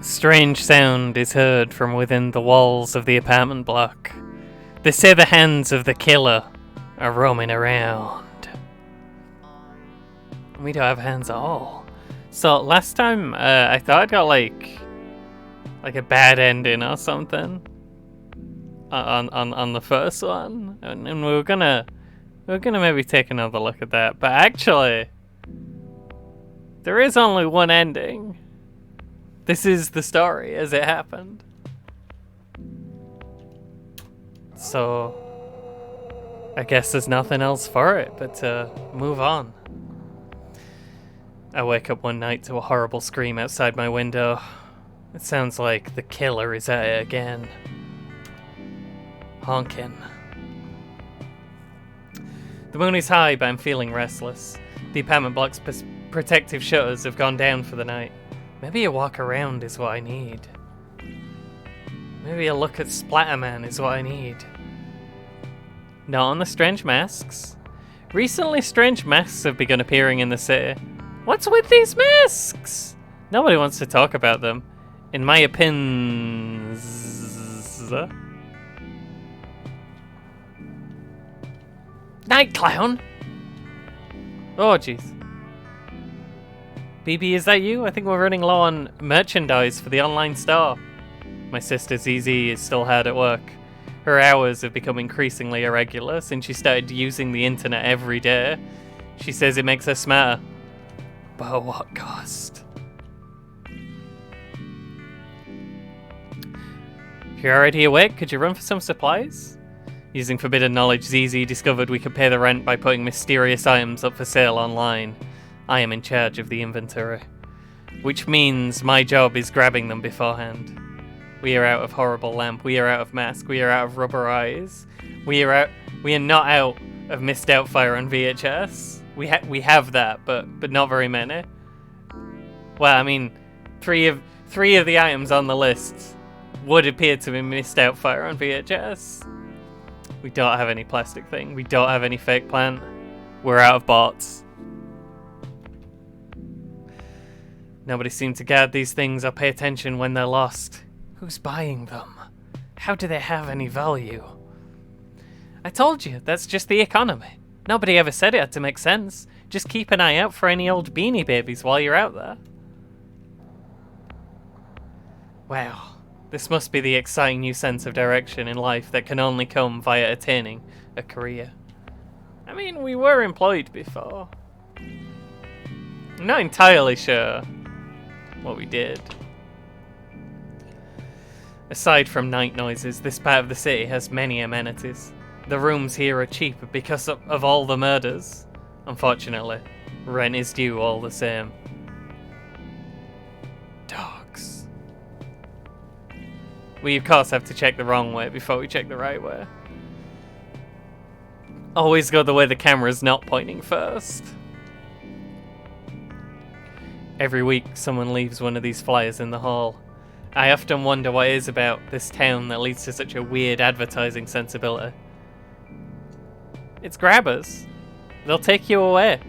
Strange sound is heard from within the walls of the apartment block. They say the hands of the killer are roaming around. We don't have hands at all. So last time I thought I got like a bad ending or something on the first one, and we were gonna maybe take another look at that. But actually, there is only one ending. This is the story as it happened. So I guess there's nothing else for it but to move on. I wake up one night to a horrible scream outside my window. It sounds like the killer is at it again. Honking. The moon is high, but I'm feeling restless. The apartment block's protective shutters have gone down for the night. Maybe a walk around is what I need. Maybe a look at Splatterman is what I need. Not on the strange masks. Recently, strange masks have begun appearing in the city. What's with these masks? Nobody wants to talk about them. In my opinion... Night Clown! Oh, jeez. BB, is that you? I think we're running low on merchandise for the online store. My sister ZZ is still hard at work. Her hours have become increasingly irregular since she started using the internet every day. She says it makes her smarter. But at what cost? If you're already awake, could you run for some supplies? Using forbidden knowledge, ZZ discovered we could pay the rent by putting mysterious items up for sale online. I am in charge of the inventory, which means my job is grabbing them beforehand. We are out of horrible lamp, we are out of mask, we are out of rubber eyes, we are not out of Missed Outfire on VHS. We have that, but not very many. Well, I mean, three of the items on the list would appear to be Missed Outfire on VHS. We don't have any plastic thing. We don't have any fake plant. We're out of bots. Nobody seems to guard these things or pay attention when they're lost. Who's buying them? How do they have any value? I told you, that's just the economy. Nobody ever said it had to make sense. Just keep an eye out for any old Beanie Babies while you're out there. Wow. This must be the exciting new sense of direction in life that can only come via attaining a career. I mean, we were employed before. I'm not entirely sure what we did. Aside from night noises, this part of the city has many amenities. The rooms here are cheap because of all the murders. Unfortunately, rent is due all the same. Dogs. We of course have to check the wrong way before we check the right way. Always go the way the camera's not pointing first. Every week someone leaves one of these flyers in the hall. I often wonder what it is about this town that leads to such a weird advertising sensibility. It's grabbers. They'll take you away.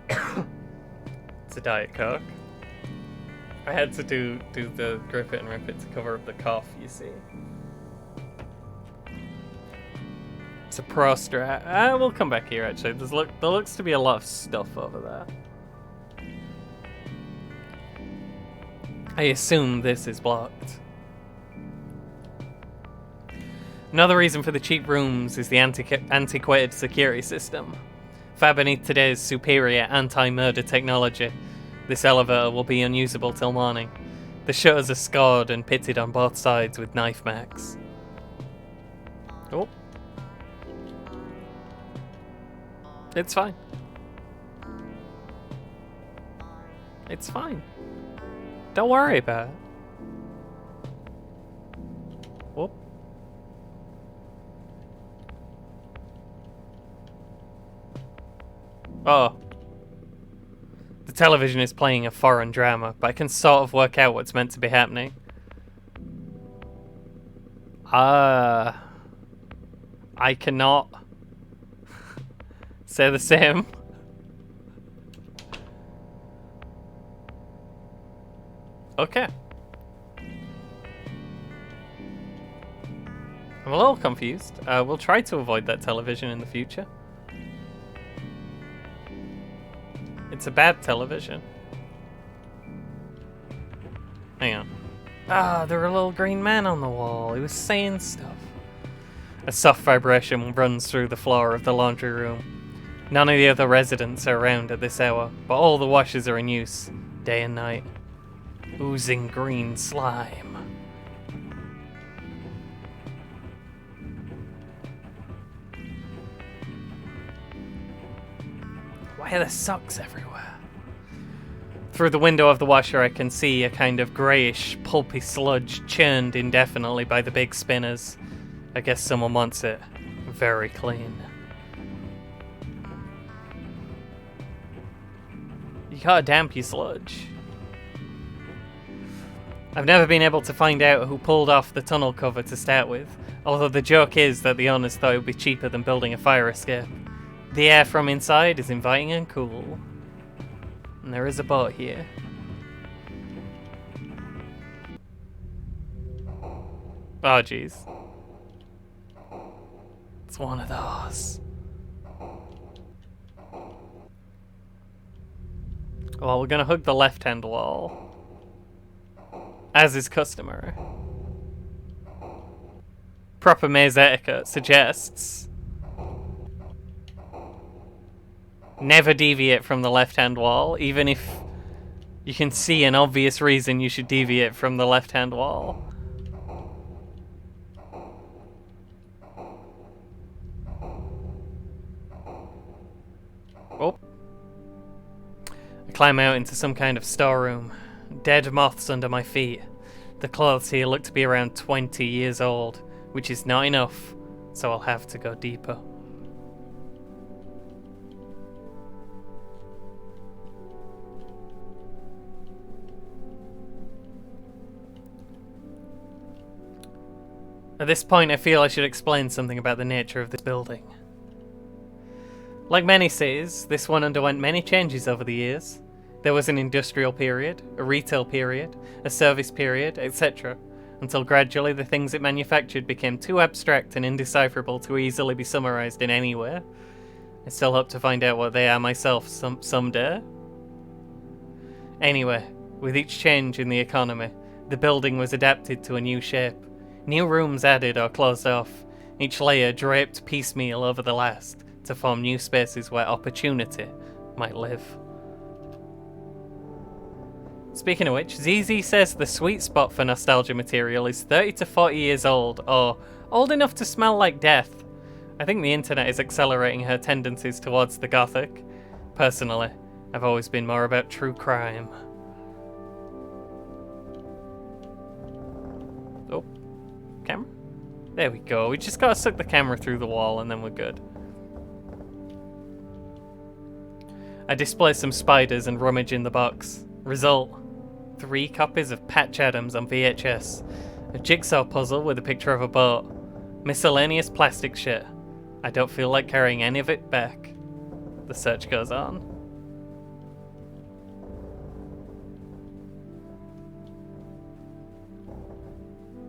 It's a Diet Coke. I had to do the grip it and rip it to cover up the cough, you see. It's a Pro Strat. We'll come back here actually. There looks to be a lot of stuff over there. I assume this is blocked. Another reason for the cheap rooms is the antiquated security system. Far beneath today's superior anti-murder technology, this elevator will be unusable till morning. The shutters are scored and pitted on both sides with knife marks. Oh. It's fine. It's fine. Don't worry about it. Whoop. Oh. The television is playing a foreign drama, but I can sort of work out what's meant to be happening. I cannot say the same. Okay. I'm a little confused. We'll try to avoid that television in the future. It's a bad television. Hang on. Ah, there were a little green man on the wall. He was saying stuff. A soft vibration runs through the floor of the laundry room. None of the other residents are around at this hour, but all the washers are in use, day and night. Oozing green slime. Why are there socks everywhere? Through the window of the washer I can see a kind of greyish, pulpy sludge churned indefinitely by the big spinners. I guess someone wants it very clean. You gotta damp your sludge. I've never been able to find out who pulled off the tunnel cover to start with, although the joke is that the owners thought it would be cheaper than building a fire escape. The air from inside is inviting and cool. And there is a boat here. Oh jeez. It's one of those. Well, we're gonna hug the left-hand wall, as is customary. Proper maze etiquette suggests never deviate from the left-hand wall, even if you can see an obvious reason you should deviate from the left-hand wall. Oh. I climb out into some kind of storeroom. Dead moths under my feet. The clothes here look to be around 20 years old, which is not enough, so I'll have to go deeper. At this point, I feel I should explain something about the nature of this building. Like many cities, this one underwent many changes over the years. There was an industrial period, a retail period, a service period, etc., until gradually the things it manufactured became too abstract and indecipherable to easily be summarized in any way. I still hope to find out what they are myself someday. Anyway, with each change in the economy, the building was adapted to a new shape. New rooms added or closed off, each layer draped piecemeal over the last, to form new spaces where opportunity might live. Speaking of which, ZZ says the sweet spot for nostalgia material is 30 to 40 years old, or old enough to smell like death. I think the internet is accelerating her tendencies towards the gothic. Personally, I've always been more about true crime. Oh, camera? There we go, we just gotta suck the camera through the wall and then we're good. I display some spiders and rummage in the box. Result: 3 copies of Patch Adams on VHS, a jigsaw puzzle with a picture of a boat, miscellaneous plastic shit. I don't feel like carrying any of it back. The search goes on.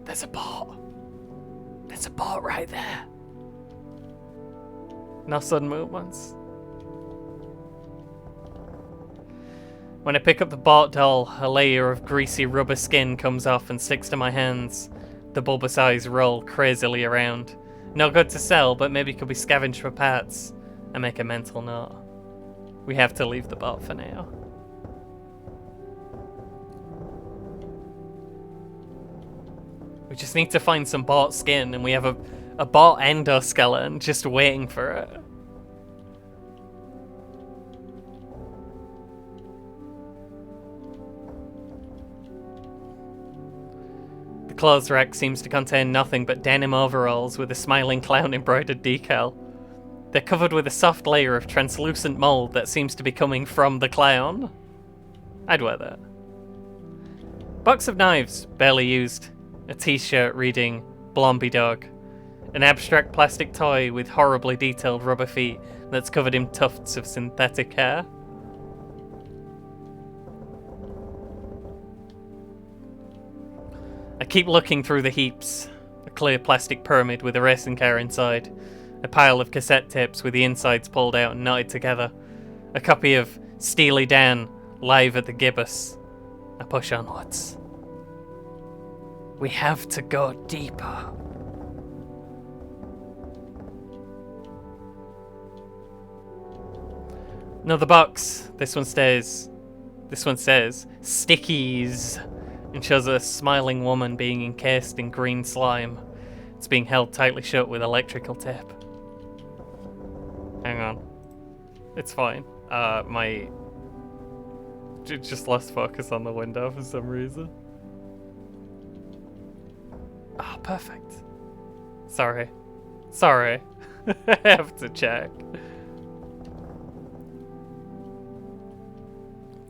There's a boat. There's a boat right there. No sudden movements. When I pick up the boat doll, a layer of greasy rubber skin comes off and sticks to my hands. The bulbous eyes roll crazily around. No good to sell, but maybe could be scavenged for parts. I make a mental note. We have to leave the boat for now. We just need to find some boat skin, and we have a boat endoskeleton just waiting for it. The clothes rack seems to contain nothing but denim overalls with a smiling clown embroidered decal. They're covered with a soft layer of translucent mold that seems to be coming from the clown. I'd wear that. Box of knives, barely used. A t-shirt reading Blomby Dog. An abstract plastic toy with horribly detailed rubber feet that's covered in tufts of synthetic hair. keep looking through the heaps. A clear plastic pyramid with a racing car inside. A pile of cassette tapes with the insides pulled out and knotted together. A copy of Steely Dan, Live at the Gibbous. I push onwards. We have to go deeper. Another box. This one says, Stickies, and shows a smiling woman being encased in green slime. It's being held tightly shut with electrical tape. Hang on. It's fine. My... just lost focus on the window for some reason. Ah, perfect. Sorry. I have to check.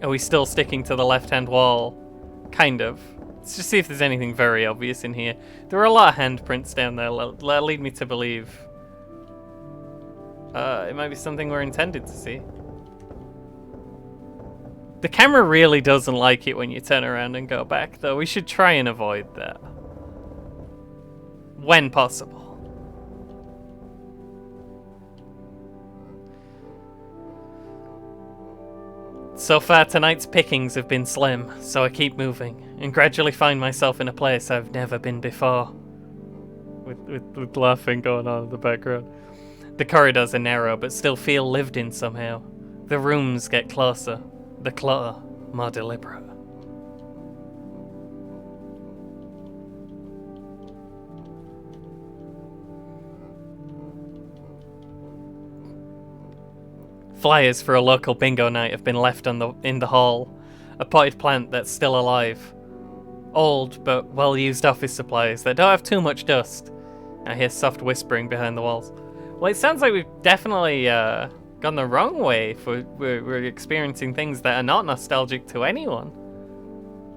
Are we still sticking to the left-hand wall? Kind of. Let's just see if there's anything very obvious in here. There are a lot of handprints down there that lead me to believe it might be something we're intended to see. The camera really doesn't like it when you turn around and go back, though. We should try and avoid that. When possible. So far, tonight's pickings have been slim, so I keep moving, and gradually find myself in a place I've never been before. With laughing going on in the background. The corridors are narrow, but still feel lived in somehow. The rooms get closer, the clutter more deliberate. Flyers for a local bingo night have been left in the hall. A potted plant that's still alive. Old but well-used office supplies that don't have too much dust. I hear soft whispering behind the walls. Well, it sounds like we've definitely gone the wrong way if we're experiencing things that are not nostalgic to anyone.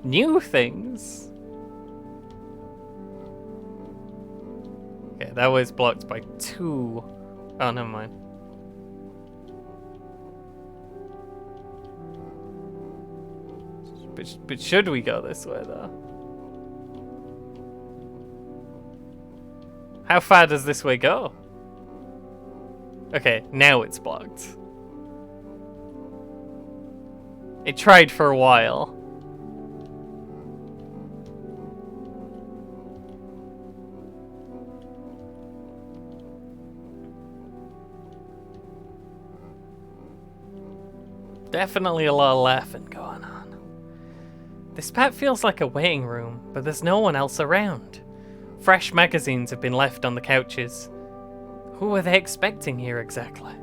New things. Okay, that was blocked by 2. Oh, never mind. But should we go this way, though? How far does this way go? Okay, now it's blocked. It tried for a while. Definitely a lot of laughing going on. This spot feels like a waiting room, but there's no one else around. Fresh magazines have been left on the couches. Who are they expecting here exactly?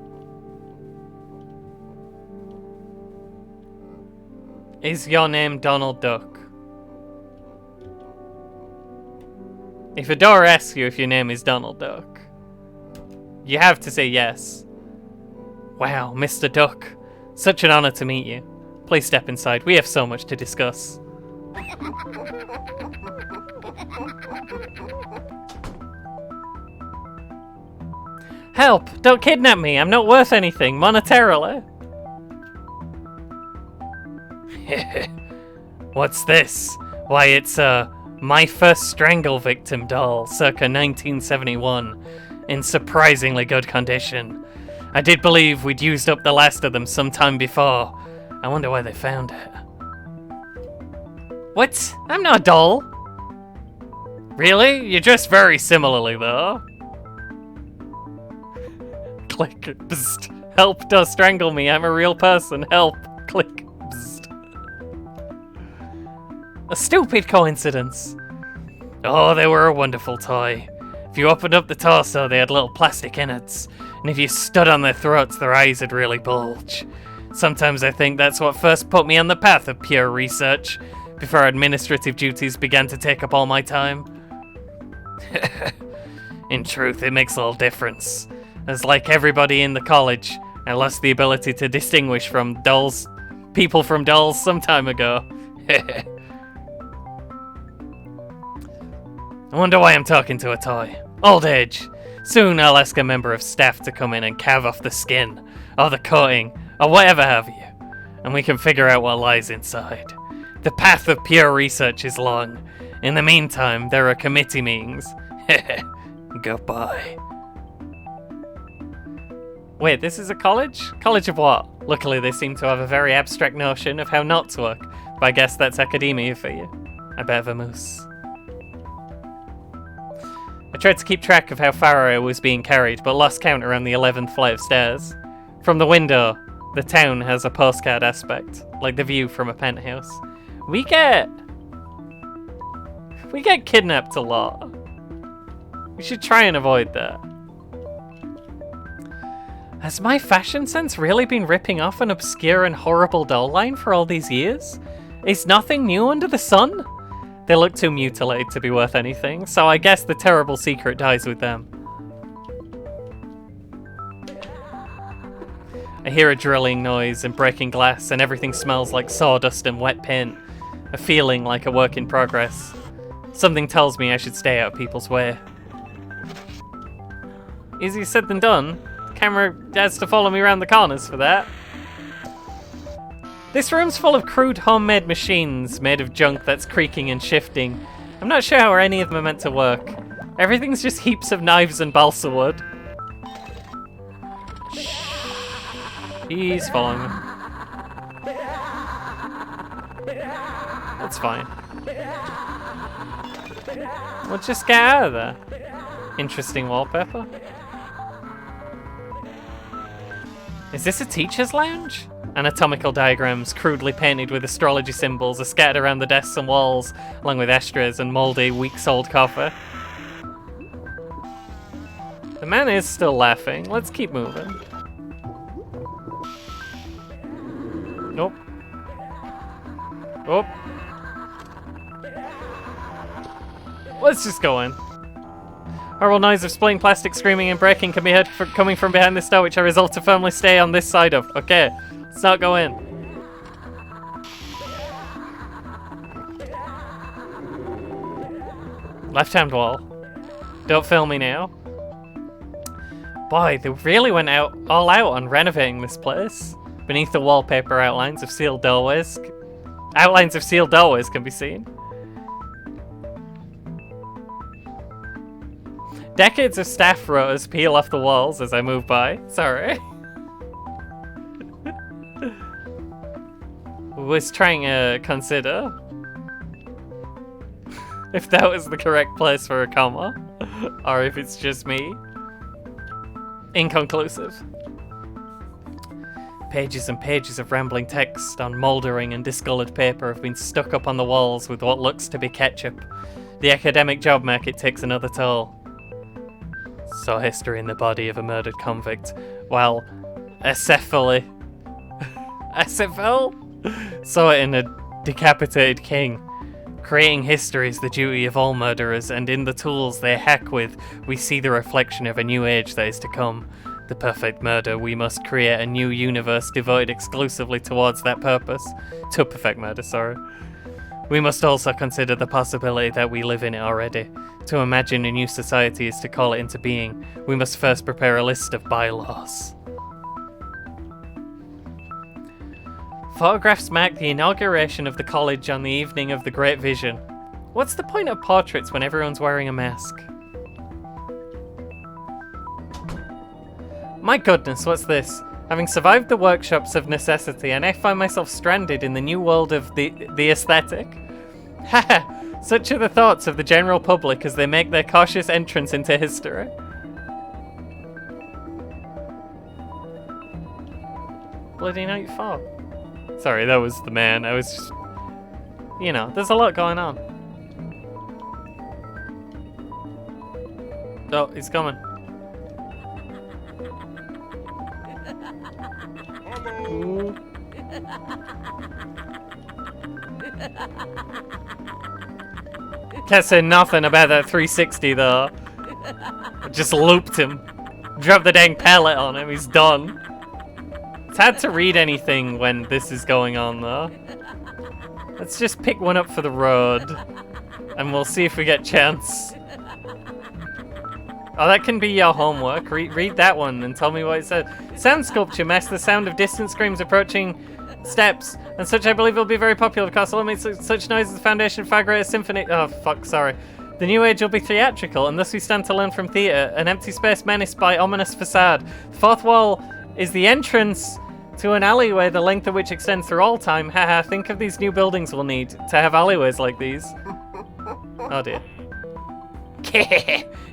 Is your name Donald Duck? If a door asks you if your name is Donald Duck, you have to say yes. Wow, Mr. Duck. Such an honor to meet you. Please step inside. We have so much to discuss. Help! Don't kidnap me! I'm not worth anything, monetarily. What's this? Why, it's My First Strangle Victim doll, circa 1971, in surprisingly good condition. I did believe we'd used up the last of them some time before. I wonder where they found it. What? I'm not a doll. Really? You're dressed very similarly, though. Click. Bzzt. Help, don't strangle me. I'm a real person. Help. Click. Bzzt. A stupid coincidence. Oh, they were a wonderful toy. If you opened up the torso, they had little plastic innards. And if you stood on their throats, their eyes would really bulge. Sometimes I think that's what first put me on the path of pure research, before administrative duties began to take up all my time. In truth, it makes a little difference. As like everybody in the college, I lost the ability to distinguish from people from dolls some time ago. I wonder why I'm talking to a toy. Old age. Soon I'll ask a member of staff to come in and carve off the skin, or the coating, or whatever have you, and we can figure out what lies inside. The path of pure research is long. In the meantime, there are committee meetings. Goodbye. Wait, this is a college? College of what? Luckily, they seem to have a very abstract notion of how not to work, but I guess that's academia for you. I bet vamoose. I tried to keep track of how far I was being carried, but lost count around the 11th flight of stairs. From the window, the town has a postcard aspect, like the view from a penthouse. We get kidnapped a lot. We should try and avoid that. Has my fashion sense really been ripping off an obscure and horrible doll line for all these years? Is nothing new under the sun? They look too mutilated to be worth anything, so I guess the terrible secret dies with them. I hear a drilling noise and breaking glass, and everything smells like sawdust and wet paint. A feeling like a work in progress. Something tells me I should stay out of people's way. Easier said than done. The camera has to follow me around the corners for that. This room's full of crude homemade machines made of junk that's creaking and shifting. I'm not sure how any of them are meant to work. Everything's just heaps of knives and balsa wood. He's following me. That's fine. We'll just get out of there. Interesting wallpaper. Is this a teacher's lounge? Anatomical diagrams, crudely painted with astrology symbols, are scattered around the desks and walls, along with ashtrays and mouldy, weeks-old coffee. The man is still laughing. Let's keep moving. Nope. Oh. Let's just go in. Horrible noise of splitting plastic, screaming and breaking can be heard coming from behind this door, which I resolve to firmly stay on this side of. Okay, let's not go in. Left-hand wall. Don't film me now. Boy, they really went all out on renovating this place. Beneath the wallpaper, outlines of sealed doorways can be seen. Decades of staff rows peel off the walls as I move by. Sorry. Was trying to consider if that was the correct place for a comma, or if it's just me. Inconclusive. Pages and pages of rambling text on mouldering and discoloured paper have been stuck up on the walls with what looks to be ketchup. The academic job market takes another toll. Saw history in the body of a murdered convict, while Acephal saw it in a decapitated king. Creating history is the duty of all murderers, and in the tools they hack with, we see the reflection of a new age that is to come. The perfect murder, we must create a new universe devoted exclusively towards that purpose. To perfect murder, sorry. We must also consider the possibility that we live in it already. To imagine a new society is to call it into being. We must first prepare a list of bylaws. Photographs mark the inauguration of the college on the evening of the Great Vision. What's the point of portraits when everyone's wearing a mask? My goodness, what's this? Having survived the workshops of necessity, I now find myself stranded in the new world of the aesthetic. Haha, such are the thoughts of the general public as they make their cautious entrance into history. Bloody night fog. Sorry, that was the man. I was just... You know, there's a lot going on. Oh, he's coming. Ooh. Can't say nothing about that 360 though. Just looped him. Dropped the dang pallet on him, he's done. It's hard to read anything when this is going on though. Let's just pick one up for the road. And we'll see if we get chance. Oh, that can be your homework. Read that one and tell me what it says. Sound sculpture mess, the sound of distant screams approaching steps, and such I believe will be very popular because it'll make such noise as the foundation of far greater symphony. Oh, fuck, sorry. The new age will be theatrical, and thus we stand to learn from theatre, an empty space menaced by ominous facade. The fourth wall is the entrance to an alleyway, the length of which extends through all time. Haha, think of these new buildings we'll need to have alleyways like these. Oh dear.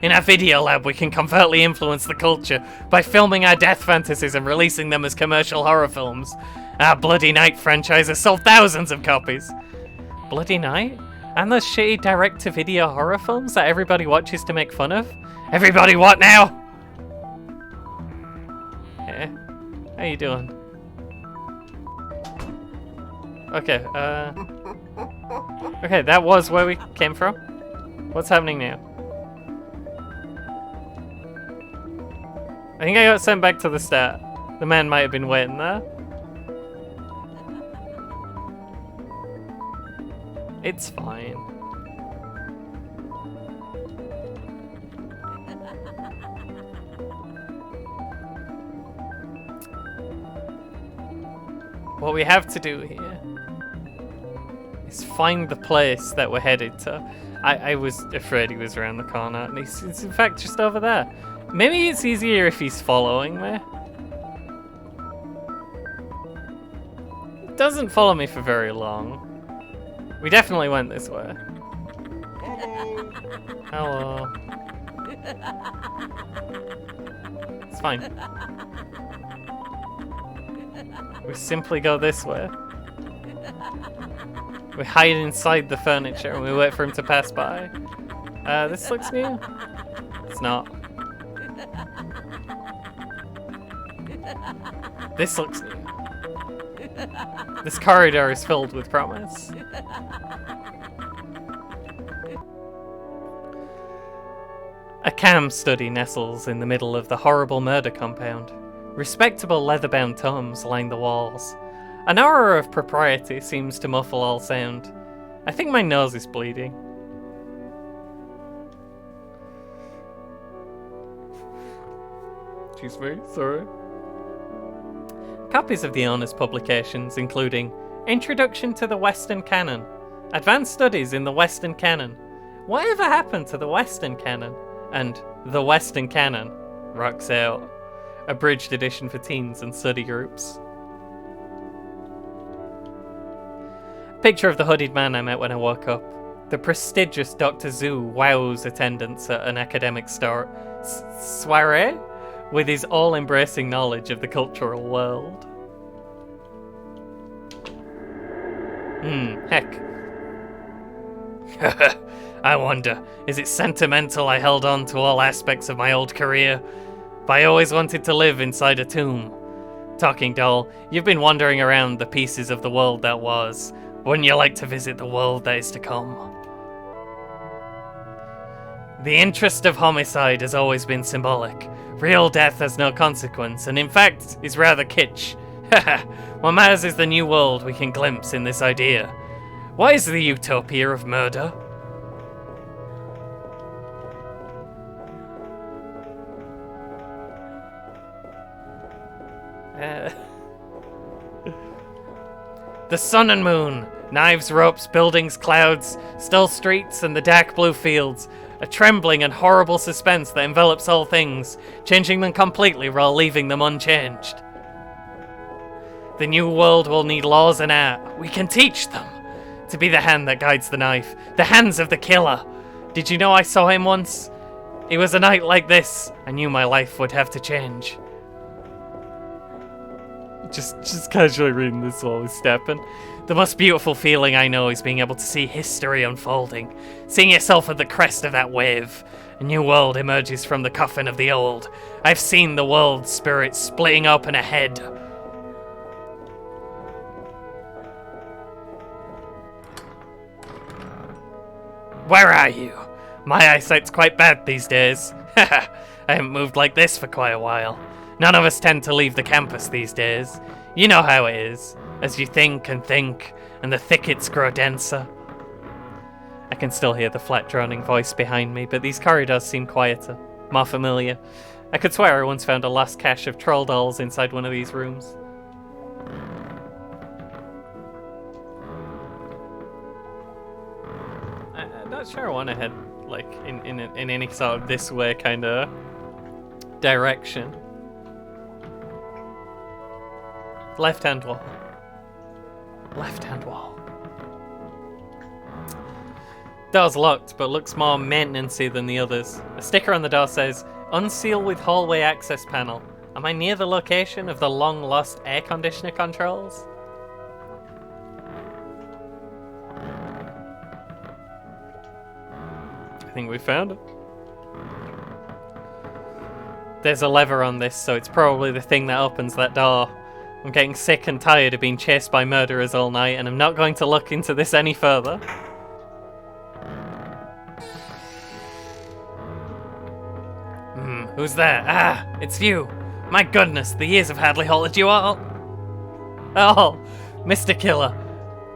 In our video lab, we can covertly influence the culture by filming our death fantasies and releasing them as commercial horror films. Our Bloody Night franchise has sold thousands of copies. Bloody Night? And those shitty direct-to-video horror films that everybody watches to make fun of? Everybody what now? Hey, how you doing? Okay, okay, that was where we came from. What's happening now? I think I got sent back to the start. The man might have been waiting there. It's fine. What we have to do here is find the place that we're headed to. I was afraid he was around the corner, and he's in fact just over there. Maybe it's easier if he's following me. He doesn't follow me for very long. We definitely went this way. Hello. It's fine. We simply go this way. We hide inside the furniture and we wait for him to pass by. This looks new. It's not. This looks new. This corridor is filled with promise. A cam study nestles in the middle of the horrible murder compound. Respectable leather-bound tomes line the walls. An aura of propriety seems to muffle all sound. I think my nose is bleeding. Excuse me, sorry. Copies of the owner's publications, including Introduction to the Western Canon, Advanced Studies in the Western Canon, Whatever Happened to the Western Canon, and The Western Canon, Rocks Out, abridged edition for teens and study groups. Picture of the hooded man I met when I woke up. The prestigious Dr. Zhu wows attendants at an academic soiree with his all-embracing knowledge of the cultural world. Heck. I wonder, is it sentimental I held on to all aspects of my old career? But I always wanted to live inside a tomb. Talking doll, you've been wandering around the pieces of the world that was. Wouldn't you like to visit the world that is to come? The interest of homicide has always been symbolic. Real death has no consequence, and in fact, is rather kitsch. What matters is the new world we can glimpse in this idea. What is the utopia of murder? The sun and moon, knives, ropes, buildings, clouds, still streets, and the dark blue fields. A trembling and horrible suspense that envelops all things, changing them completely while leaving them unchanged. The new world will need laws and art. We can teach them to be the hand that guides the knife, the hands of the killer. Did you know I saw him once? It was a night like this. I knew my life would have to change. Just casually reading this while he's stepping. The most beautiful feeling I know is being able to see history unfolding. Seeing yourself at the crest of that wave. A new world emerges from the coffin of the old. I've seen the world spirit splitting open ahead. Where are you? My eyesight's quite bad these days. I haven't moved like this for quite a while. None of us tend to leave the campus these days. You know how it is. As you think, and the thickets grow denser. I can still hear the flat droning voice behind me, but these corridors seem quieter. more familiar. I could swear I once found a lost cache of troll dolls inside one of these rooms. I'm not sure I want to head like in any sort of this way kind of direction. Left hand wall. Left hand wall. Door's locked, but looks more maintenancey than the others. A sticker on the door says, "Unseal with hallway access panel." Am I near the location of the long-lost air conditioner controls? I think we found it. There's a lever on this, so it's probably the thing that opens that door. I'm getting sick and tired of being chased by murderers all night, and I'm not going to look into this any further. Who's there? Ah, it's you. My goodness, the years have hardly halted you all. Oh, Mr. Killer.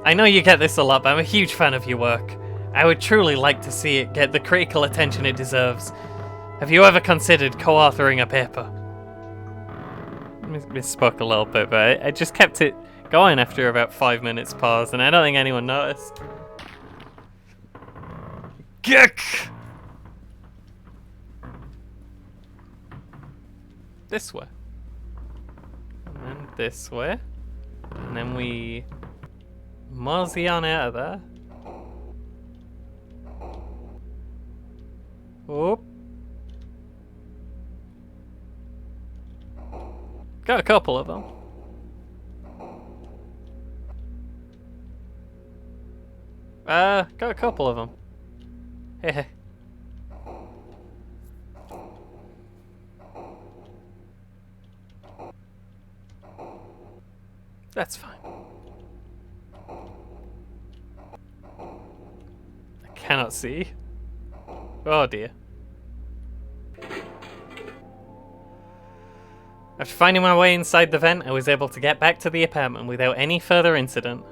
I know you get this a lot, but I'm a huge fan of your work. I would truly like to see it get the critical attention it deserves. Have you ever considered co-authoring a paper? Misspoke a little bit, but I just kept it going after about 5 minutes pause, and I don't think anyone noticed. Gek! This way. And then this way. And then we mosey on out of there. Whoop. Got a couple of them. Got a couple of them. Heh. That's fine. I cannot see. Oh dear. After finding my way inside the vent, I was able to get back to the apartment without any further incident,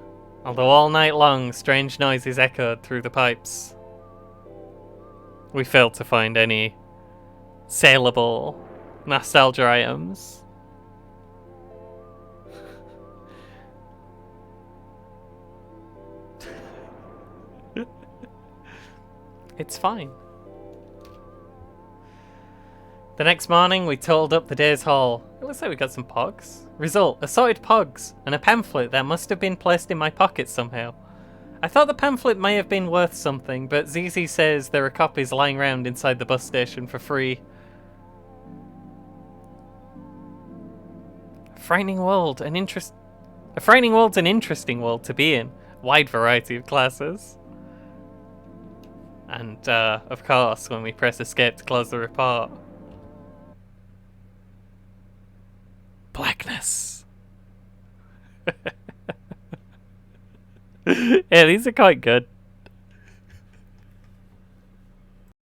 although all night long strange noises echoed through the pipes. We failed to find any saleable nostalgia items. It's fine. The next morning, we totaled up the day's haul. It looks like we got some pogs. Result, assorted pogs, and a pamphlet that must have been placed in my pocket somehow. I thought the pamphlet may have been worth something, but ZZ says there are copies lying around inside the bus station for free. A frightening world's an interesting world to be in. Wide variety of classes. And, of course, when we press escape to close the report. Blackness. Yeah, these are quite good.